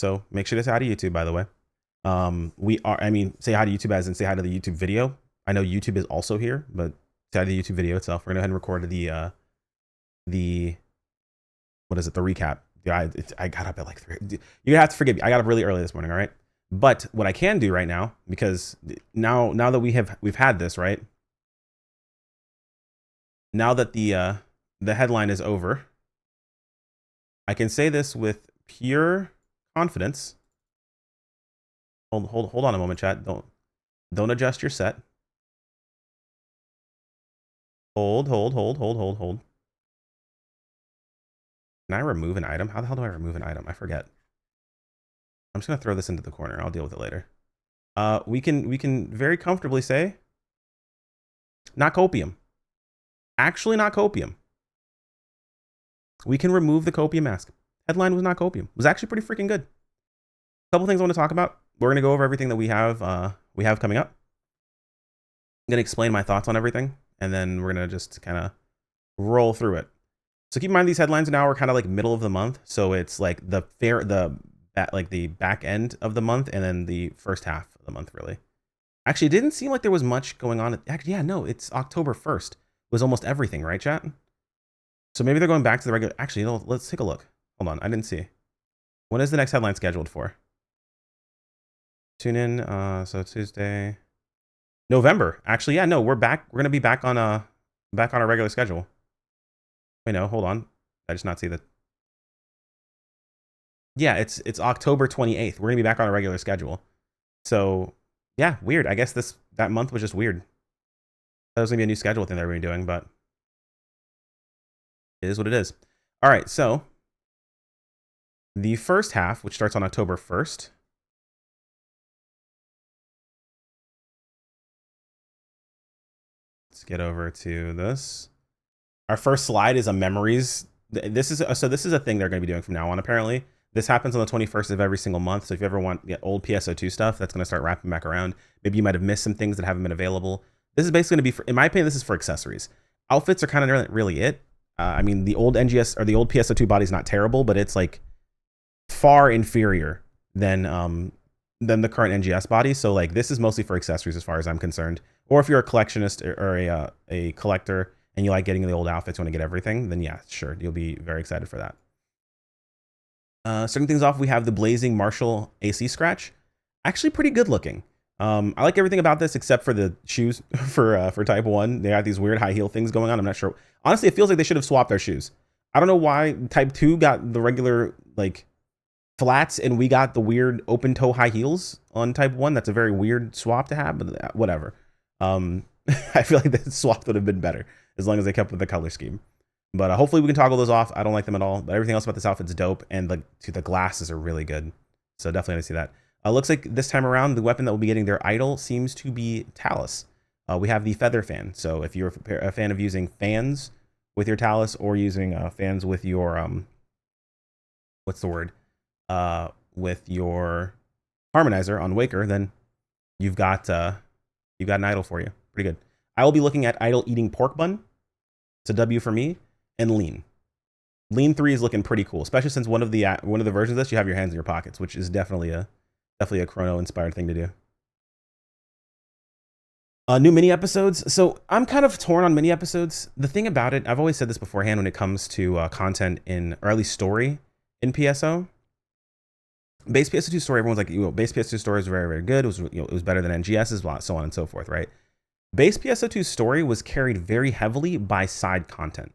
So make sure to say hi to YouTube, by the way. Say hi to YouTube as in say hi to the YouTube video. I know YouTube is also here, but say hi to the YouTube video itself. We're gonna go ahead and record the what is it? The recap. Yeah, I got up at like 3. You're gonna have to forgive me. I got up really early this morning. All right. But what I can do right now, because now that we've had this, right? Now that the headline is over, I can say this with pure confidence. Hold on a moment, chat. Don't adjust your set. Hold. Can I remove an item? How the hell do I remove an item? I forget. I'm just gonna throw this into the corner. I'll deal with it later. We can very comfortably say not copium. Actually not copium. We can remove the copium mask. Headline was not copium. It was actually pretty freaking good. A couple things I want to talk about. We're gonna go over everything that we have coming up. I'm gonna explain my thoughts on everything, and then we're gonna just kind of roll through it. So keep in mind these headlines now are kind of like middle of the month, so it's like the back end of the month, and then the first half of the month really. Actually, it didn't seem like there was much going on. Actually, yeah, no, it's October 1st. It was almost everything, right, chat? So maybe they're going back to the regular. Actually, let's take a look. Hold on, I didn't see. When is the next headline scheduled for? Tune in. So Tuesday, November. Actually, yeah, no, we're back. We're gonna be back on our regular schedule. Wait, no, hold on. I just not see that. Yeah, it's October 28th. We're gonna be back on a regular schedule. So yeah, weird. I guess that month was just weird. That was gonna be a new schedule thing that we're doing, but it is what it is. All right, so the first half, which starts on October 1st. Let's get over to this. Our first slide is a memories. This is a thing they're going to be doing from now on. Apparently, this happens on the 21st of every single month. So if you ever want old PSO2 stuff, that's going to start wrapping back around. Maybe you might have missed some things that haven't been available. This is basically going to be, in my opinion, this is for accessories. Outfits are kind of really it. I mean, the old NGS or the old PSO2 body is not terrible, but it's like far inferior than the current NGS body. So like this is mostly for accessories as far as I'm concerned. Or if you're a collectionist or a collector and you like getting the old outfits, you want to get everything, then yeah, sure, you'll be very excited for that. Starting things off, we have the Blazing Marshall AC Scratch. Actually pretty good looking. I like everything about this except for the shoes for Type 1. They got these weird high heel things going on. I'm not sure. Honestly, it feels like they should have swapped their shoes. I don't know why Type 2 got the regular like flats and we got the weird open toe high heels on Type 1. That's a very weird swap to have, but whatever. I feel like the swap would have been better as long as they kept with the color scheme. But hopefully we can toggle those off. I don't like them at all, but everything else about this outfit's dope, and the glasses are really good. So definitely gonna see that. Looks like this time around, the weapon that will be getting their idol seems to be Talus. We have the Feather Fan. So if you're a fan of using fans with your Talus or using fans with your what's the word? With your harmonizer on Waker, then you've got an idol for you. Pretty good. I will be looking at idol eating pork bun. It's a W for me. And lean. Lean 3 is looking pretty cool, especially since one of the versions of this you have your hands in your pockets, which is definitely a Chrono inspired thing to do. New mini episodes. So I'm kind of torn on mini episodes. The thing about it, I've always said this beforehand when it comes to content or at least story in PSO. Base PSO2 story, everyone's like, base PSO2 story is very, very good. It was better than NGS's, so on and so forth, right? Base PSO2 story was carried very heavily by side content.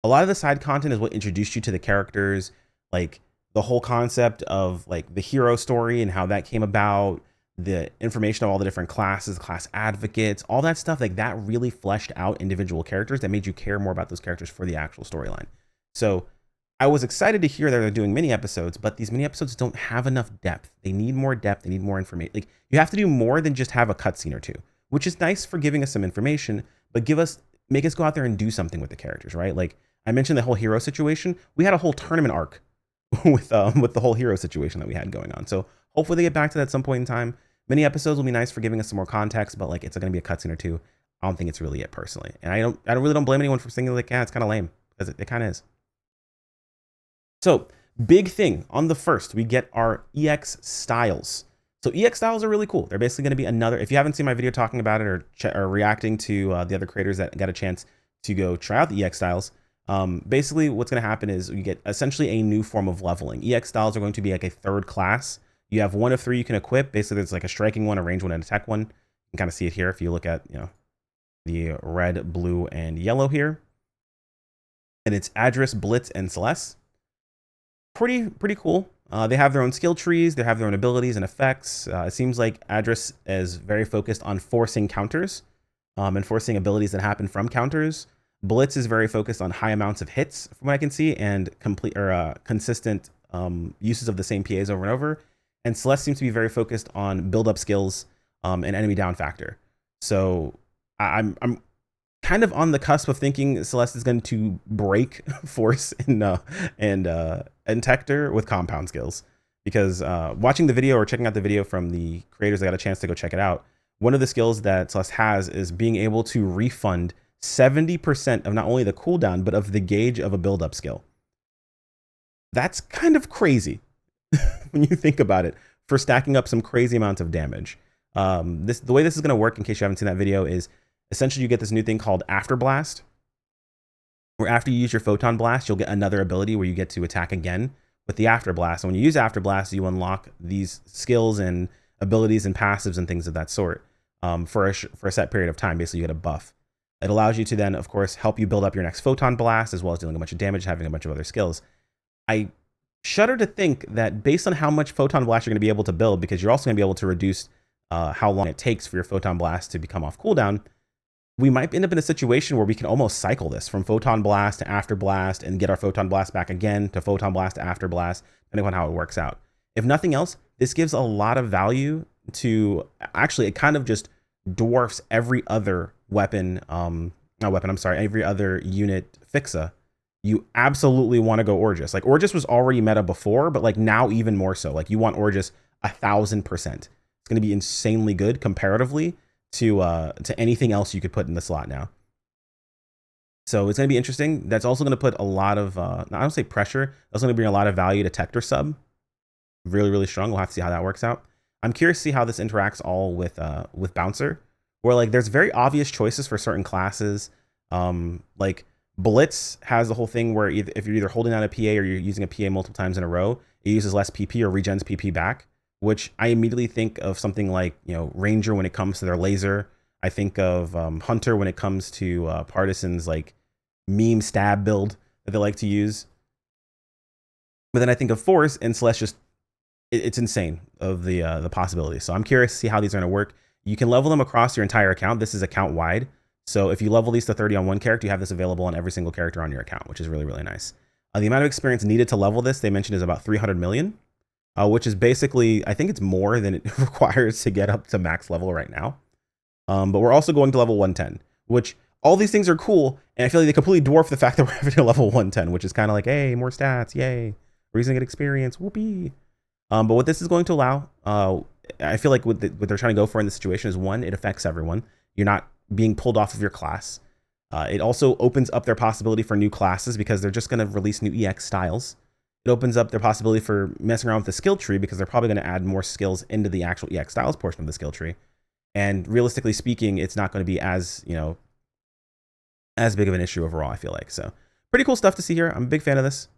A lot of the side content is what introduced you to the characters, like the whole concept of like the hero story and how that came about, the information of all the different classes, class advocates, all that stuff. Like that really fleshed out individual characters that made you care more about those characters for the actual storyline. So I was excited to hear that they're doing mini episodes, but these mini episodes don't have enough depth. They need more depth. They need more information. Like you have to do more than just have a cutscene or two, which is nice for giving us some information, but make us go out there and do something with the characters, right? Like I mentioned the whole hero situation. We had a whole tournament arc with the whole hero situation that we had going on. So hopefully they get back to that at some point in time. Mini episodes will be nice for giving us some more context, but like it's going to be a cutscene or two. I don't think it's really it personally, and I really don't blame anyone for thinking like, yeah, it's kind of lame, because it kind of is. So Big thing on the first, we get our EX styles. So EX styles are really cool. They're basically going to be another, if you haven't seen my video talking about it or reacting to the other creators that got a chance to go try out the EX styles, basically what's going to happen is you get essentially a new form of leveling. EX styles are going to be like a third class. You have one of three you can equip. Basically, there's like a striking one, a range one, and a tech one. You can kind of see it here if you look at, the red, blue, and yellow here. And it's Address, Blitz, and Celeste. Pretty cool. They have their own skill trees. They have their own abilities and effects. It seems like Address is very focused on forcing counters and forcing abilities that happen from counters. Blitz is very focused on high amounts of hits, from what I can see, and consistent uses of the same PAs over and over. And Celeste seems to be very focused on build-up skills and enemy down factor. So I'm kind of on the cusp of thinking Celeste is going to break Force and Tector with compound skills, because watching the video or checking out the video from the creators that got a chance to go check it out, one of the skills that Celeste has is being able to refund 70% of not only the cooldown, but of the gauge of a build-up skill. That's kind of crazy when you think about it, for stacking up some crazy amounts of damage. The way this is going to work, in case you haven't seen that video, is essentially you get this new thing called After Blast, where after you use your Photon Blast, you'll get another ability where you get to attack again with the After Blast. And when you use After Blast, you unlock these skills and abilities and passives and things of that sort for a set period of time. Basically, you get a buff. It allows you to then, of course, help you build up your next Photon Blast, as well as dealing a bunch of damage, having a bunch of other skills. I shudder to think that based on how much Photon Blast you're going to be able to build, because you're also going to be able to reduce how long it takes for your Photon Blast to become off cooldown, we might end up in a situation where we can almost cycle this from Photon Blast to After Blast and get our Photon Blast back again to Photon Blast to After Blast, depending on how it works out. If nothing else, this gives a lot of value to, actually, it kind of just dwarfs every other weapon, every other unit fixa. You absolutely want to go Orgis. Like, Orgis was already meta before, but like now even more so. Like, you want Orgis 1000%. It's going to be insanely good comparatively to anything else you could put in the slot now. So it's going to be interesting. That's also going to put a lot of, I don't say pressure, that's going to bring a lot of value to Tector sub. Really strong. We'll have to see how that works out. I'm curious to see how this interacts all with Bouncer, where like there's very obvious choices for certain classes. Like Blitz has the whole thing where if you're either holding down a PA or you're using a PA multiple times in a row, it uses less PP or regens PP back, which I immediately think of something like, Ranger when it comes to their laser. I think of Hunter when it comes to Partisans, like meme stab build that they like to use. But then I think of Force and Celeste. Just it's insane of the possibilities. So I'm curious to see how these are going to work. You can level them across your entire account. This is account wide. So if you level these to 30 on one character, you have this available on every single character on your account, which is really nice. The amount of experience needed to level this, they mentioned, is about 300 million. Which is basically, I think it's more than it requires to get up to max level right now. But we're also going to level 110, which all these things are cool. And I feel like they completely dwarf the fact that we're having to level 110, which is kind of like, hey, more stats, yay. Reason to get experience, whoopee. But what this is going to allow, I feel like what they're trying to go for in this situation is, one, it affects everyone. You're not being pulled off of your class. It also opens up their possibility for new classes, because they're just going to release new EX styles. It opens up their possibility for messing around with the skill tree, because they're probably going to add more skills into the actual EX styles portion of the skill tree. And realistically speaking, it's not going to be as big of an issue overall, I feel like. So pretty cool stuff to see here. I'm a big fan of this.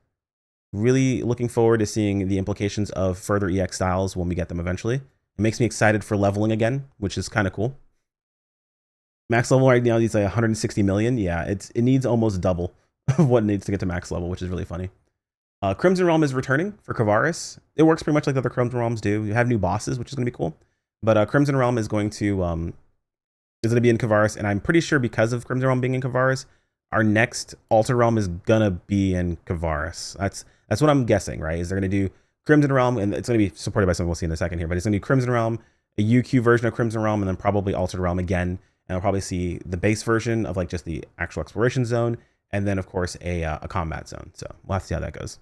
Really looking forward to seeing the implications of further EX styles when we get them eventually. It makes me excited for leveling again, which is kind of cool. Max level right now needs like 160 million. Yeah, it needs almost double of what it needs to get to max level, which is really funny. Crimson Realm is returning for Kavaris. It works pretty much like the other Crimson Realms do. You have new bosses, which is going to be cool. But Crimson Realm is going to be in Kavaris, and I'm pretty sure because of Crimson Realm being in Kavaris, our next Alter Realm is gonna be in Kavaris. That's what I'm guessing, right? Is they're gonna do Crimson Realm, and it's gonna be supported by something we'll see in a second here. But it's gonna be Crimson Realm, a UQ version of Crimson Realm, and then probably Altered Realm again. And I'll probably see the base version of like just the actual exploration zone, and then of course a combat zone. So we'll have to see how that goes.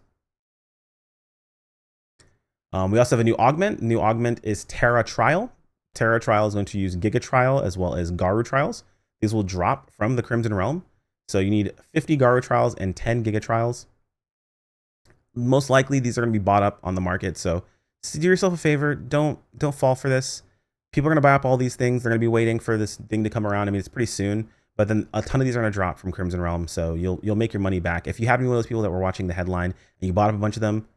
We also have a new augment. The new augment is Terra Trial. Terra Trial is going to use Giga Trial as well as Garu Trials. These will drop from the Crimson Realm. So you need 50 Garu Trials and 10 Giga Trials. most likely these are going to be bought up on the market. So do yourself a favor. Don't fall for this. People are going to buy up all these things. They're going to be waiting for this thing to come around. I mean, it's pretty soon, but then a ton of these are going to drop from Crimson Realm. So you'll make your money back. If you have any one of those people that were watching the headline and you bought up a bunch of them,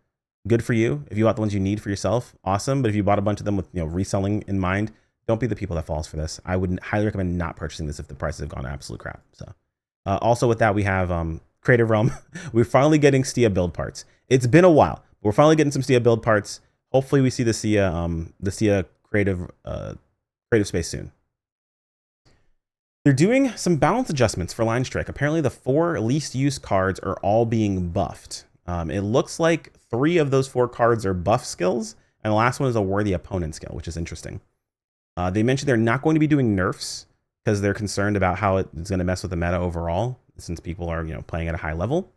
good for you. If you bought the ones you need for yourself, awesome. But if you bought a bunch of them with reselling in mind, don't be the people that falls for this. I would highly recommend not purchasing this if the prices have gone to absolute crap. So also with that, we have Creative Realm. We're finally getting STIA build parts. It's been a while, but we're finally getting some STIA build parts. Hopefully we see the STIA creative space soon. They're doing some balance adjustments for Line Strike. Apparently the 4 least used cards are all being buffed. It looks like 3 of those 4 cards are buff skills, and the last one is a worthy opponent skill, which is interesting. They mentioned they're not going to be doing nerfs because they're concerned about how it's going to mess with the meta overall, since people are playing at a high level.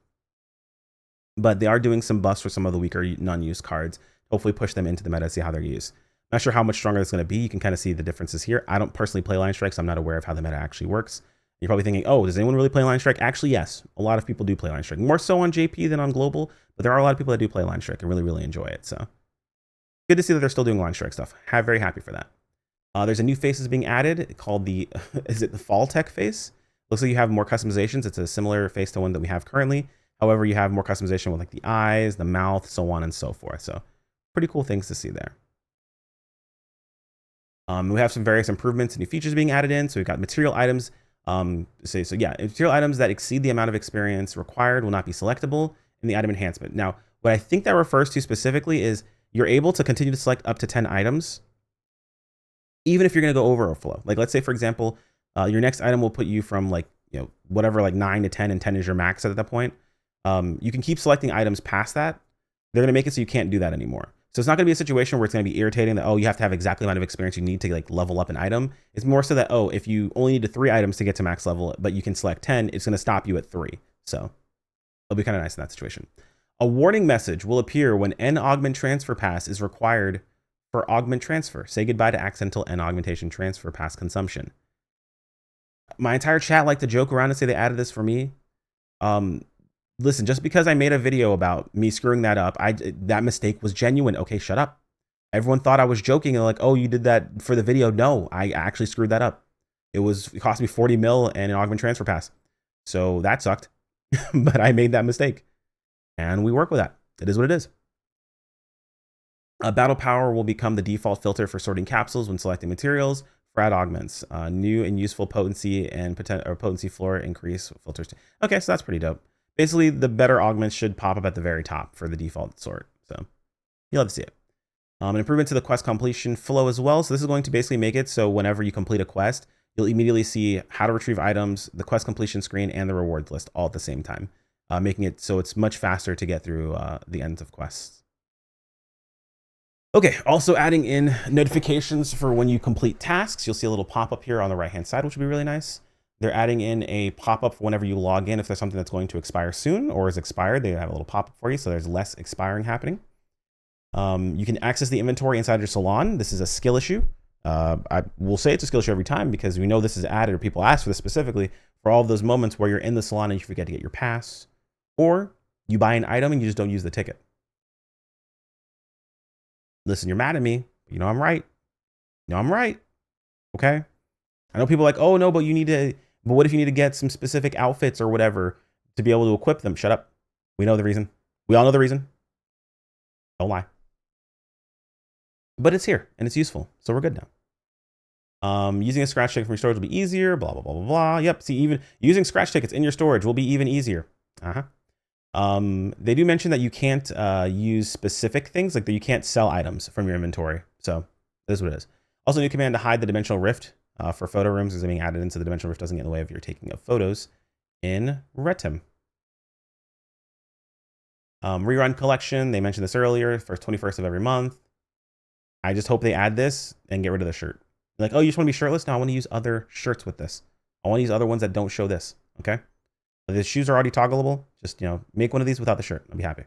But they are doing some buffs for some of the weaker non-used cards. Hopefully push them into the meta, see how they're used. Not sure how much stronger it's going to be. You can kind of see the differences here. I don't personally play Line Strike, so I'm not aware of how the meta actually works. You're probably thinking, oh, does anyone really play Line Strike? Actually, yes. A lot of people do play Line Strike. More so on JP than on Global, but there are a lot of people that do play Line Strike and really, really enjoy it. So good to see that they're still doing Line Strike stuff. Very happy for that. There's a new face that's being added called the, is it the Fall Tech face? Looks like you have more customizations. It's a similar face to one that we have currently. However, you have more customization with like the eyes, the mouth, so on and so forth. So pretty cool things to see there. We have some various improvements and new features being added in. So we've got material items. Material items that exceed the amount of experience required will not be selectable in the item enhancement. Now, what I think that refers to specifically is you're able to continue to select up to 10 items, even if you're going to go overflow. Like, let's say, for example, your next item will put you from whatever, like 9 to 10, and 10 is your max at that point. You can keep selecting items past that. They're going to make it so you can't do that anymore. So it's not going to be a situation where it's going to be irritating that, oh, you have to have exactly the amount of experience you need to level up an item. It's more so that, oh, if you only need 3 items to get to max level, but you can select 10, it's going to stop you at 3. So it'll be kind of nice in that situation. A warning message will appear when N augment transfer pass is required for augment transfer. Say goodbye to accidental N augmentation transfer pass consumption. My entire chat liked to joke around and say they added this for me. Listen, just because I made a video about me screwing that up, that mistake was genuine. Okay, shut up. Everyone thought I was joking and like, oh, you did that for the video. No, I actually screwed that up. It cost me 40 mil and an augment transfer pass. So that sucked, but I made that mistake and we work with that. It is what it is. Battle power will become the default filter for sorting capsules when selecting materials. Frad augments, new and useful potency and potency floor increase filters. Okay, so that's pretty dope. Basically, the better augments should pop up at the very top for the default sort. So you'll have to see it. An improvement to the quest completion flow as well. So this is going to basically make it so whenever you complete a quest, you'll immediately see how to retrieve items, the quest completion screen, and the rewards list all at the same time, making it so it's much faster to get through the ends of quests. Okay, also adding in notifications for when you complete tasks. You'll see a little pop-up here on the right-hand side, which will be really nice. They're adding in a pop-up whenever you log in. If there's something that's going to expire soon or is expired, they have a little pop-up for you, so there's less expiring happening. You can access the inventory inside your salon. This is a skill issue. I will say it's a skill issue every time because we know this is added, or people ask for this specifically for all of those moments where you're in the salon and you forget to get your pass, or you buy an item and you just don't use the ticket. Listen, you're mad at me. You know I'm right. You know I'm right. Okay. I know people are like, oh no, but what if you need to get some specific outfits or whatever to be able to equip them? Shut up. We know the reason. We all know the reason. Don't lie. But it's here and it's useful, so we're good now. Using a scratch ticket from your storage will be easier. Blah blah blah blah blah. Yep. See, even using scratch tickets in your storage will be even easier. They do mention that you can't use specific things, like that you can't sell items from your inventory. So this is what it is. Also, new command to hide the dimensional rift for photo rooms is being added in, so the dimensional rift doesn't get in the way of your taking of photos in Retim. Rerun collection, they mentioned this earlier, first 21st of every month. I just hope they add this and get rid of the shirt. Like, oh, you just want to be shirtless? No, I want to use other shirts with this. I want to use other ones that don't show this, okay? The shoes are already toggleable. Just, make one of these without the shirt. I'll be happy.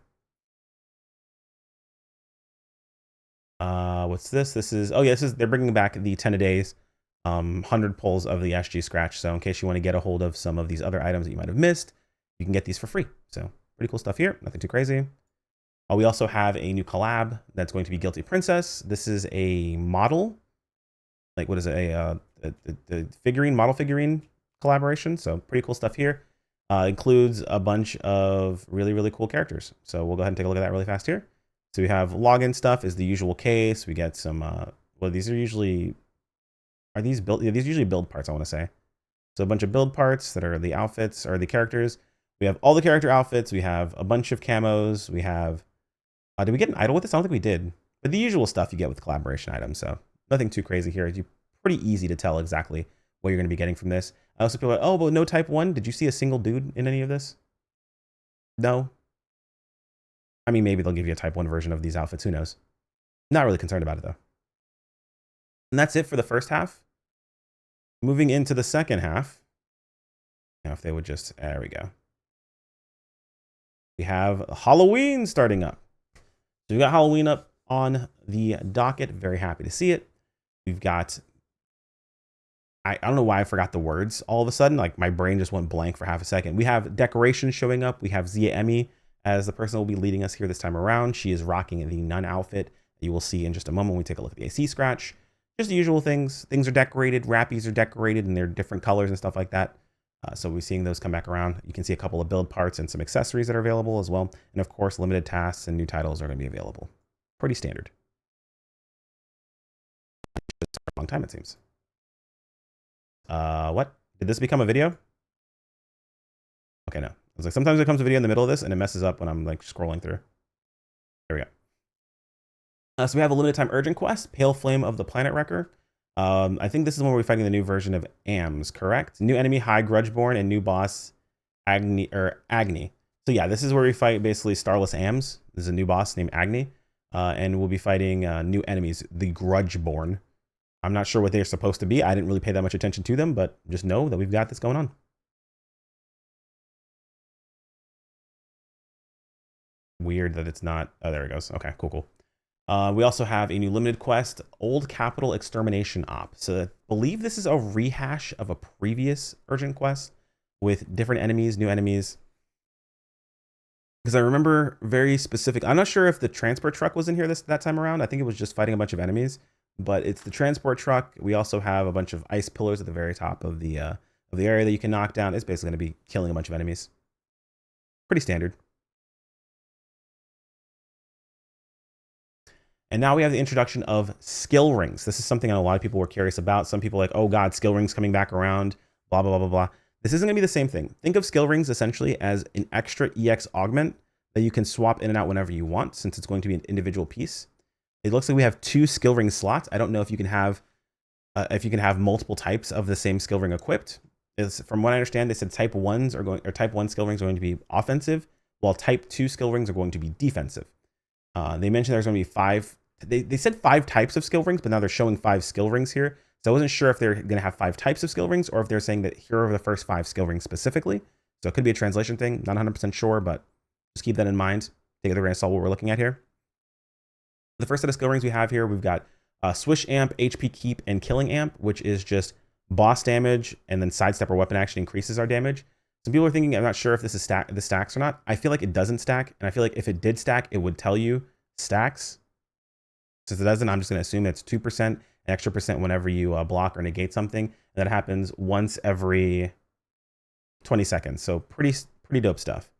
What's this? This is, oh yeah, they're bringing back the 10 a days, 100 pulls of the SG scratch. So in case you want to get a hold of some of these other items that you might have missed, you can get these for free. So pretty cool stuff here. Nothing too crazy. We also have a new collab that's going to be Guilty Princess. This is a model, like what is it? The figurine, model figurine collaboration. So pretty cool stuff here. Includes a bunch of really, really cool characters. So we'll go ahead and take a look at that really fast here. So we have login stuff is the usual case. We get some, well, these are usually, are these build, yeah, these are usually build parts, I want to say. So a bunch of build parts that are the outfits or the characters. We have all the character outfits. We have a bunch of camos. We have, did we get an idol with this? I don't think we did. But the usual stuff you get with collaboration items. So nothing too crazy here. It's pretty easy to tell exactly what you're going to be getting from this. I also feel like, oh, but no type 1. Did you see a single dude in any of this? No. I mean, maybe they'll give you a type 1 version of these outfits. Who knows? Not really concerned about it, though. And that's it for the first half. Moving into the second half. Now, if they would just, there we go. We have Halloween starting up. So we got Halloween up on the docket. Very happy to see it. We've got, I don't know why I forgot the words all of a sudden. Like my brain just went blank for half a second. We have decorations showing up. We have Zia Emmy as the person who will be leading us here this time around. She is rocking the nun outfit that you will see in just a moment when we take a look at the AC scratch. Just the usual things. Things are decorated. Wrappies are decorated and they're different colors and stuff like that. So we're seeing those come back around. You can see a couple of build parts and some accessories that are available as well. And of course, limited tasks and new titles are going to be available. Pretty standard. It's for a long time, it seems. What? Did this become a video? Okay, no. I was like, sometimes it comes a video in the middle of this and it messes up when I'm like scrolling through. There we go. So we have a limited time urgent quest, Pale Flame of the Planet Wrecker. I think this is when we're fighting the new version of AMS, correct? New enemy, High Grudgeborn, and new boss, Agni. So yeah, this is where we fight basically Starless AMS. This is a new boss named Agni. And we'll be fighting new enemies, the Grudgeborn. I'm not sure what they're supposed to be. I didn't really pay that much attention to them, but just know that we've got this going on. Weird that it's not. Oh, there it goes. Okay, cool. We also have a new limited quest, Old Capital Extermination Op. So I believe this is a rehash of a previous urgent quest with different enemies, new enemies. Because I remember very specific. I'm not sure if the transport truck was in here that time around. I think it was just fighting a bunch of enemies, but it's the transport truck. We also have a bunch of ice pillars at the very top of the area that you can knock down. It's basically going to be killing a bunch of enemies. Pretty standard. And now we have the introduction of skill rings. This is something a lot of people were curious about. Some people are like, oh God, skill rings coming back around, blah, blah, blah, blah, blah. This isn't gonna be the same thing. Think of skill rings essentially as an extra EX augment that you can swap in and out whenever you want, since it's going to be an individual piece. It looks like we have 2 skill ring slots. I don't know if you can have multiple types of the same skill ring equipped. From what I understand, they said type 1s are going, or type 1 skill rings are going to be offensive, while type 2 skill rings are going to be defensive. They mentioned there's going to be 5. They said 5 types of skill rings, but now they're showing 5 skill rings here. So I wasn't sure if they're going to have 5 types of skill rings or if they're saying that here are the first 5 skill rings specifically. So it could be a translation thing. Not 100% sure, but just keep that in mind. Take it with a grain of salt what we're looking at here. The first set of skill rings we have here, we've got Swish Amp, HP Keep, and Killing Amp, which is just boss damage, and then sidestep or weapon action increases our damage. Some people are thinking, I'm not sure if this stacks or not. I feel like it doesn't stack, and I feel like if it did stack, it would tell you stacks. Since it doesn't, I'm just going to assume it's 2%, an extra percent whenever you block or negate something. And that happens once every 20 seconds. So pretty dope stuff.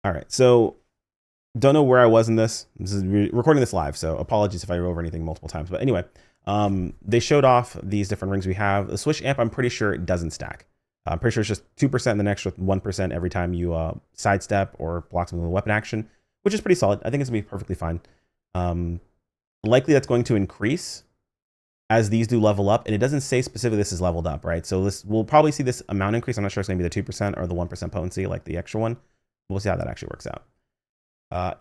All right, so don't know where I was in this. This is recording this live, so apologies if I go over anything multiple times. But anyway, they showed off these different rings we have. The Swish Amp, I'm pretty sure it doesn't stack. I'm pretty sure it's just 2% and then extra 1% every time you sidestep or block something with a weapon action, which is pretty solid. I think it's going to be perfectly fine. Likely that's going to increase as these do level up, and it doesn't say specifically this is leveled up, right? So we'll probably see this amount increase. I'm not sure it's going to be the 2% or the 1% potency like the extra one. We'll see how that actually works out.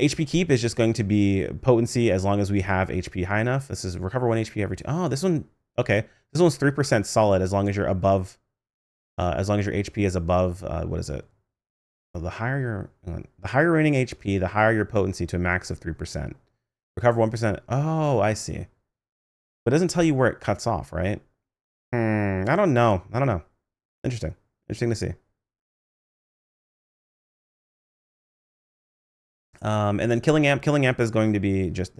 HP Keep is just going to be potency as long as we have HP high enough. This is recover 1 HP every 2. Oh, this one, okay. This one's 3% solid as long as you're above, as long as your HP is above, what is it? Well, the higher your rating HP, the higher your potency to a max of 3%. Recover 1%. Oh, I see. But it doesn't tell you where it cuts off, right? I don't know. Interesting to see. And then killing amp is going to be just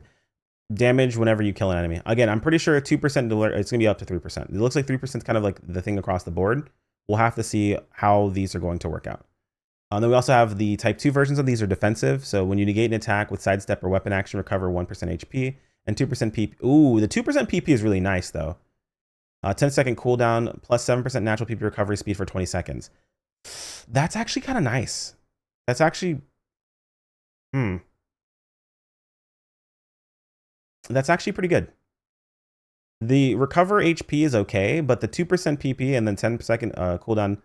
damage whenever you kill an enemy. Again, I'm pretty sure 2% it's gonna be up to 3%. It looks like 3% is kind of like the thing across the board. We'll have to see how these are going to work out. Then we also have the type 2 versions of these are defensive. So when you negate an attack with sidestep or weapon action, recover 1% HP and 2% PP. Ooh, the 2% PP is really nice though. 10-second cooldown plus 7% natural PP recovery speed for 20 seconds. That's actually kind of nice. That's actually, that's actually pretty good. The recover HP is okay, but the 2% PP and then 10-second cooldown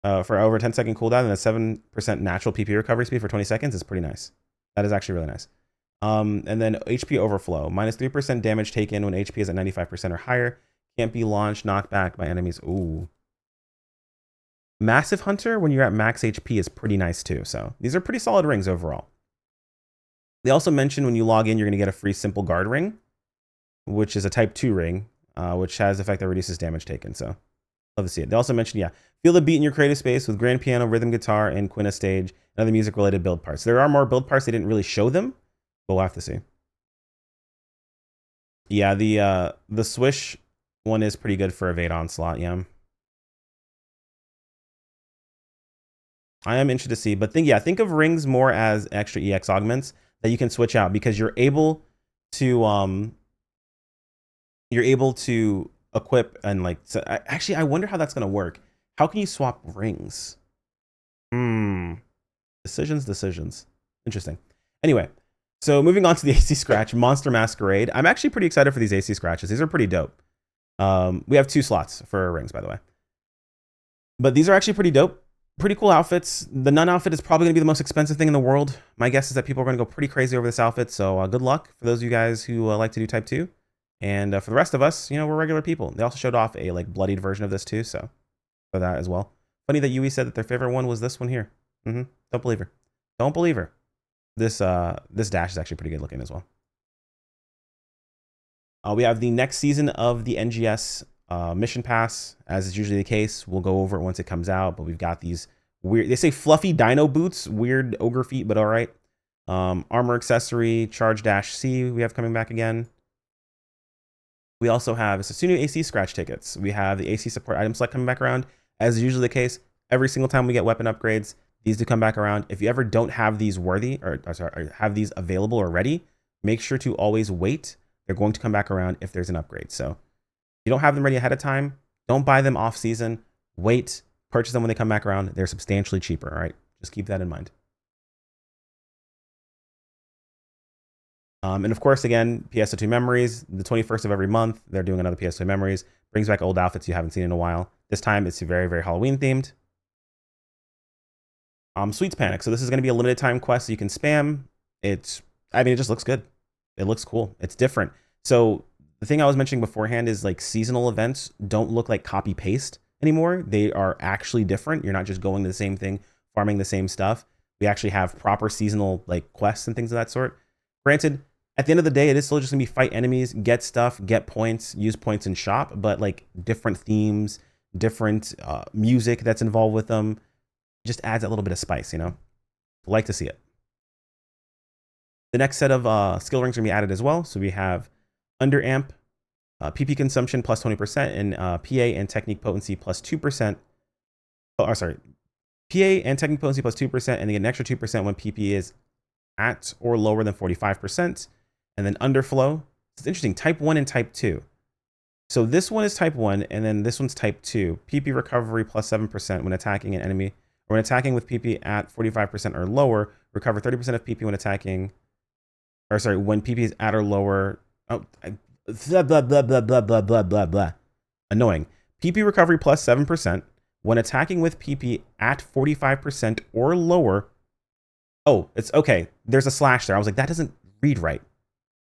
for over 10-second cooldown and a 7% natural PP recovery speed for 20 seconds is pretty nice. That is actually really nice. And then HP overflow, minus 3% damage taken when HP is at 95% or higher. Can't be launched, knocked back by enemies. Ooh. Massive Hunter, when you're at max HP, is pretty nice too. So these are pretty solid rings overall. They also mentioned when you log in, you're going to get a free simple guard ring, which is a type 2 ring, which has the effect that reduces damage taken. So love to see it. They also mentioned, yeah, feel the beat in your creative space with grand piano, rhythm guitar, and Quinta stage, and other music related build parts. There are more build parts. They didn't really show them, but we'll have to see. Yeah, the swish one is pretty good for evade onslaught. Yeah. I am interested to see, but think of rings more as extra EX augments that you can switch out because you're able to equip and like, so actually I wonder how that's going to work. How can you swap rings? Decisions. Interesting. Anyway, so moving on to the AC scratch, Monster Masquerade. I'm actually pretty excited for these AC scratches. These are pretty dope. We have 2 slots for rings, by the way. But these are actually pretty dope. Pretty cool outfits. The nun outfit is probably going to be the most expensive thing in the world. My guess is that people are going to go pretty crazy over this outfit. So good luck for those of you guys who like to do type 2. And for the rest of us, we're regular people. They also showed off a like bloodied version of this too. So for that as well. Funny that Yui said that their favorite one was this one here. Don't believe her. Don't believe her. This dash is actually pretty good looking as well. We have the next season of the NGS mission pass, as is usually the case. We'll go over it once it comes out, but we've got these weird, they say fluffy dino boots, weird ogre feet, but all right. Armor accessory, charge dash C we have coming back again. We also have Sasunu AC scratch tickets. We have the AC support item select coming back around, as is usually the case. Every single time we get weapon upgrades, these do come back around. If you ever don't have these worthy, or have these available or ready, make sure to always wait. They're going to come back around if there's an upgrade. So if you don't have them ready ahead of time, don't buy them off season. Wait, purchase them when they come back around. They're substantially cheaper, all right? Just keep that in mind. And of course, again, PSO2 memories, the 21st of every month, they're doing another PSO2 memories. Brings back old outfits you haven't seen in a while. This time it's very, very Halloween themed. Sweets Panic. So this is going to be a limited time quest so you can spam. It just looks good. It looks cool. It's different. So the thing I was mentioning beforehand is like seasonal events don't look like copy paste anymore. They are actually different. You're not just going to the same thing, farming the same stuff. We actually have proper seasonal like quests and things of that sort. Granted, at the end of the day, it is still just gonna be fight enemies, get stuff, get points, use points in shop, but like different themes, different music that's involved with them, just adds a little bit of spice, Like to see it. The next set of skill rings are gonna be added as well. So we have under amp, PP consumption plus 20%, and PA and technique potency plus 2%. PA and technique potency plus 2%, and they get an extra 2% when PP is at or lower than 45%. And then underflow, it's interesting, type 1 and type 2. So this one is type 1, and then this one's type 2. PP recovery plus 7% when attacking an enemy, or when attacking with PP at 45% or lower, recover 30% of PP when attacking, when PP is at or lower. Blah, blah, blah, blah, blah, blah, blah, blah, blah. Annoying. PP recovery plus 7% when attacking with PP at 45% or lower. Oh, it's okay. There's a slash there. I was like, that doesn't read right.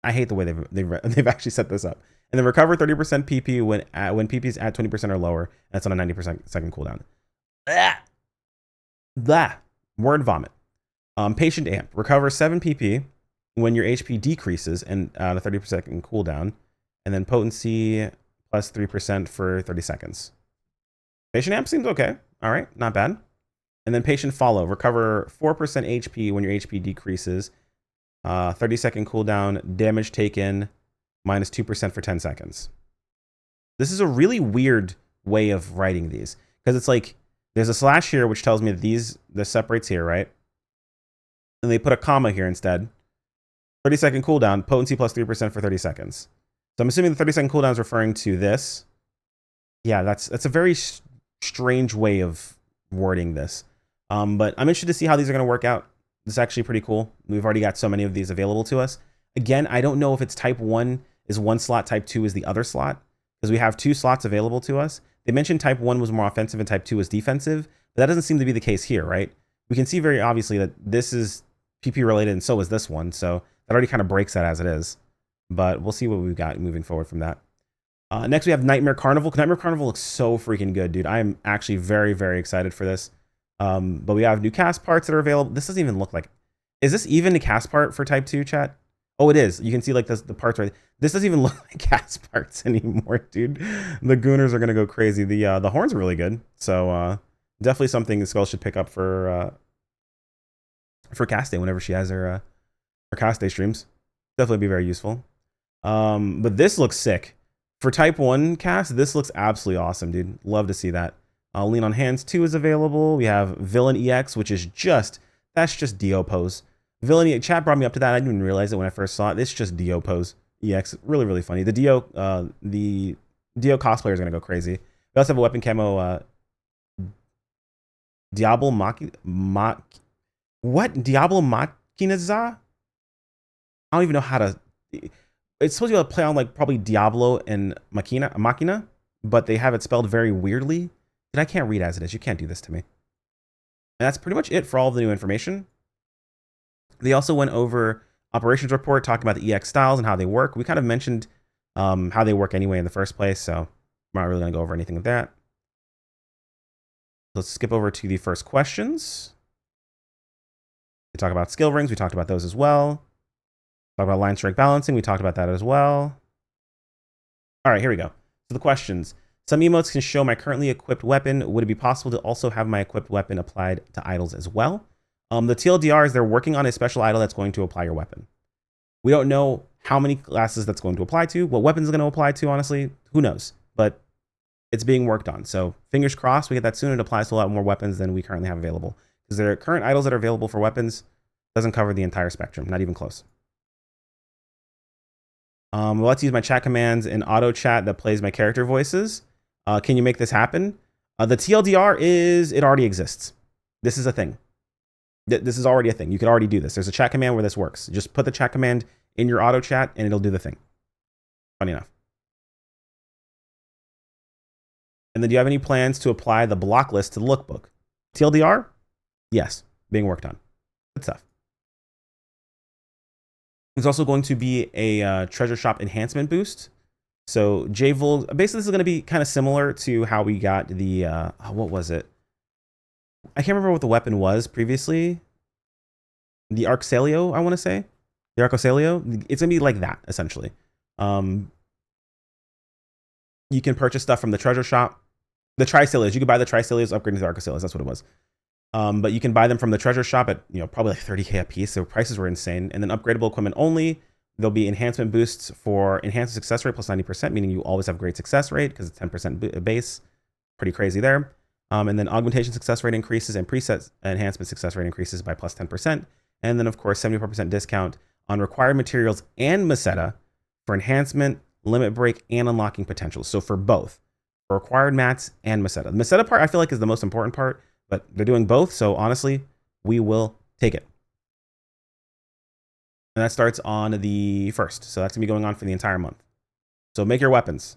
I hate the way they've actually set this up. And then recover 30% PP when PP is at 20% or lower. That's on a 90% second cooldown. Blah. Word vomit. Patient amp. Recover 7 PP when your HP decreases and on a 30% cooldown. And then potency plus 3% for 30 seconds. Patient amp seems okay. All right, not bad. And then patient follow. Recover 4% HP when your HP decreases. 30-second cooldown. Damage taken minus 2% for 10 seconds. This is a really weird way of writing these. Because it's like, there's a slash here, which tells me that this separates here, right? And they put a comma here instead. 30-second cooldown. Potency plus 3% for 30 seconds. So I'm assuming the 30-second cooldown is referring to this. Yeah, that's a very strange way of wording this. But I'm interested to see how these are going to work out. This is actually pretty cool. We've already got so many of these available to us. Again, I don't know if it's type 1 is one slot, type 2 is the other slot, because we have 2 slots available to us. They mentioned type 1 was more offensive and type 2 was defensive, but that doesn't seem to be the case here, right? We can see very obviously that this is PP related and so is this one, so that already kind of breaks that as it is. But we'll see what we've got moving forward from that. Next, we have Nightmare Carnival. Nightmare Carnival looks so freaking good, dude. I am actually very, very excited for this. But we have new cast parts that are available. This doesn't even look like... Is this even a cast part for Type 2, chat? Oh, it is. You can see like the parts right... This doesn't even look like cast parts anymore, dude. The Gooners are going to go crazy. The horns are really good. So definitely something Skull should pick up for cast day whenever she has her cast day streams. Definitely be very useful. But this looks sick. For Type 1 cast, this looks absolutely awesome, dude. Love to see that. Lean on Hands 2 is available. We have Villain EX, which is that's just Dio pose. Villain EX, chat brought me up to that. I didn't even realize it when I first saw it. It's just Dio pose. EX, really, really funny. The Dio cosplayer is gonna go crazy. We also have a weapon camo, Diablo Diablo Machinaza? I don't even know how to... It's supposed to be able to play on like probably Diablo and Machina, but they have it spelled very weirdly. And I can't read as it is. You can't do this to me. And that's pretty much it for all of the new information. They also went over operations report, talking about the EX styles and how they work. We kind of mentioned how they work anyway in the first place, so I'm not really going to go over anything of that. Let's skip over to the first questions. We talk about skill rings. We talked about those as well. Talk about line strike balancing. We talked about that as well. All right, here we go. So the questions. Some emotes can show my currently equipped weapon. Would it be possible to also have my equipped weapon applied to idols as well? The TLDR is they're working on a special idol that's going to apply your weapon. We don't know how many classes that's going to apply to, what weapons is going to apply to, honestly. Who knows? But it's being worked on. So fingers crossed we get that soon. It applies to a lot more weapons than we currently have available. Because their current idols that are available for weapons doesn't cover the entire spectrum, not even close. Let's use my chat commands in auto chat that plays my character voices. Can you make this happen? The TLDR is, it already exists. This is a thing. This is already a thing. You could already do this. There's a chat command where this works. Just put the chat command in your auto chat and it'll do the thing. Funny enough. And then do you have any plans to apply the block list to the lookbook? TLDR? Yes, being worked on. Good stuff. There's also going to be a treasure shop enhancement boost. So JVOL, basically this is going to be kind of similar to how we got the, what was it? I can't remember what the weapon was previously. The Arcsalio, I want to say. The Arcsalio. It's going to be like that, essentially. You can purchase stuff from the treasure shop. The Tricelios, you can buy the Tricelios, upgrade to the Arcsalio's, that's what it was. But you can buy them from the treasure shop at, probably like 30K a piece. So prices were insane. And then upgradable equipment only. There'll be enhancement boosts for enhanced success rate plus 90%, meaning you always have great success rate because it's 10% base. Pretty crazy there. And then augmentation success rate increases and preset enhancement success rate increases by plus 10%. And then, of course, 74% discount on required materials and Meseta for enhancement, limit break, and unlocking potential. So for both, for required mats and Meseta. The Meseta part, I feel like, is the most important part, but they're doing both. So honestly, we will take it. And that starts on the 1st. So that's going to be going on for the entire month. So make your weapons.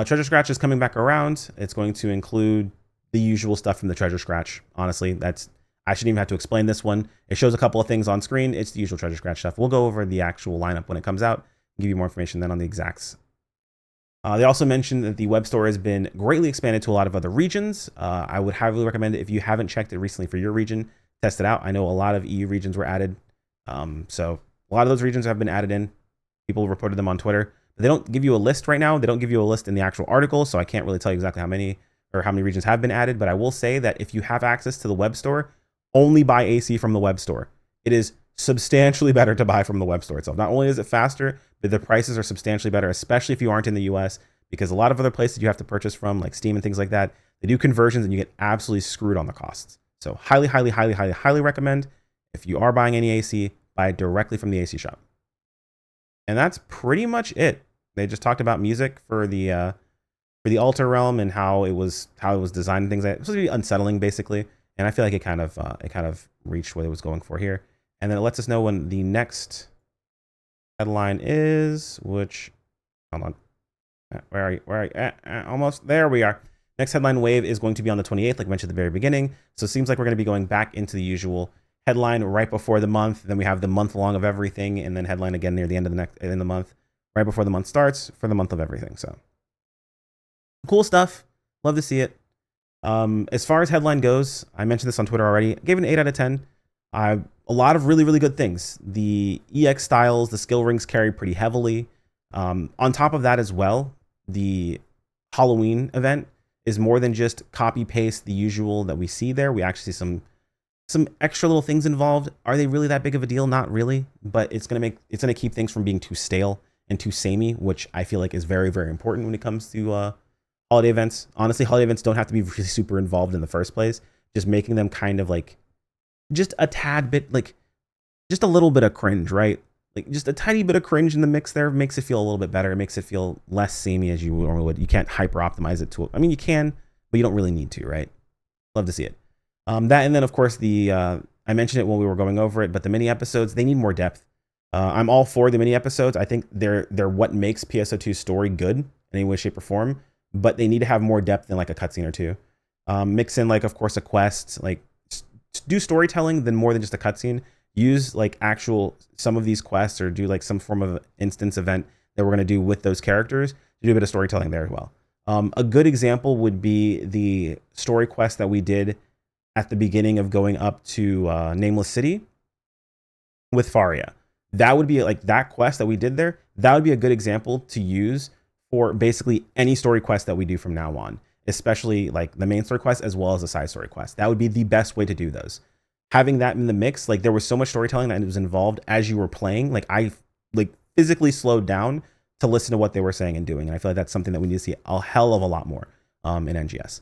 Treasure Scratch is coming back around. It's going to include the usual stuff from the Treasure Scratch. Honestly, I shouldn't even have to explain this one. It shows a couple of things on screen. It's the usual Treasure Scratch stuff. We'll go over the actual lineup when it comes out and give you more information then on the exacts. They also mentioned that the web store has been greatly expanded to a lot of other regions. I would highly recommend it if you haven't checked it recently for your region, test it out. I know a lot of EU regions were added. So a lot of those regions have been added in. People reported them on Twitter. They don't give you a list right now. They don't give you a list in the actual article, so I can't really tell you exactly how many or how many regions have been added, but I will say that if you have access to the web store, only buy AC from the web store. It is substantially better to buy from the web store itself. Not only is it faster, but the prices are substantially better, especially if you aren't in the US, because a lot of other places you have to purchase from, like Steam and things like that, they do conversions and you get absolutely screwed on the costs. So highly, highly, highly, highly, highly recommend, if you are buying any AC, buy it directly from the AC shop. And that's pretty much it. They just talked about music for the Altar Realm and how it was designed and things like that. It was supposed to be unsettling basically, and I feel like it kind of reached what it was going for here. And then it lets us know when the next headline is, which, hold on, where are you? Almost there we are. Next headline wave is going to be on the 28th, like I mentioned at the very beginning. So it seems like we're going to be going back into the usual headline right before the month. Then we have the month long of everything, and then headline again near the end of the month, right before the month starts for the month of everything. So cool stuff. Love to see it. As far as headline goes, I mentioned this on Twitter already. I gave it an 8 out of 10. A lot of really, really good things. The EX styles, the skill rings carry pretty heavily. On top of that as well, the Halloween event is more than just copy paste the usual that we see there. We actually see some extra little things involved. Are they really that big of a deal? Not really, but it's gonna keep things from being too stale and too samey, which I feel like is very, very important when it comes to holiday events. Honestly, holiday events don't have to be really super involved in the first place. Just making them kind of like just a tad bit, like just a little bit of cringe, right? Like just a tiny bit of cringe in the mix there makes it feel a little bit better. It makes it feel less samey as you normally would. You can't hyper optimize it to, I mean, you can, but you don't really need to, right? Love to see it. That, and then of course I mentioned it when we were going over it, but the mini episodes, they need more depth. I'm all for the mini episodes. I think they're what makes PSO2's story good in any way, shape, or form, but they need to have more depth than like a cutscene or two. Mix in, like, of course, a quest, like do storytelling than more than just a cutscene. Use like some of these quests, or do like some form of instance event that we're going to do with those characters to do a bit of storytelling there as well. A good example would be the story quest that we did at the beginning of going up to Nameless City with Faria. That would be like that quest that we did there. That would be a good example to use for basically any story quest that we do from now on, especially like the main story quest as well as the side story quest. That would be the best way to do those. Having that in the mix, like there was so much storytelling that was involved as you were playing. Like I like physically slowed down to listen to what they were saying and doing. And I feel like that's something that we need to see a hell of a lot more in NGS.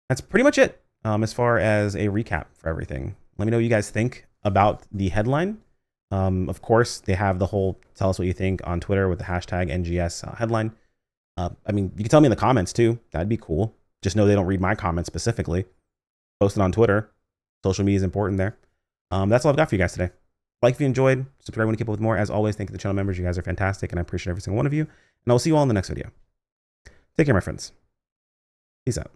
That's pretty much it as far as a recap for everything. Let me know what you guys think about the headline. Of course, they have the whole tell us what you think on Twitter with the hashtag NGS headline. I mean, you can tell me in the comments too. That'd be cool. Just know they don't read my comments specifically. Post it on Twitter. Social media is important there. That's all I've got for you guys today. Like if you enjoyed, subscribe when you keep up with more. As always, thank you to the channel members. You guys are fantastic, and I appreciate every single one of you. And I'll see you all in the next video. Take care, my friends. Peace out.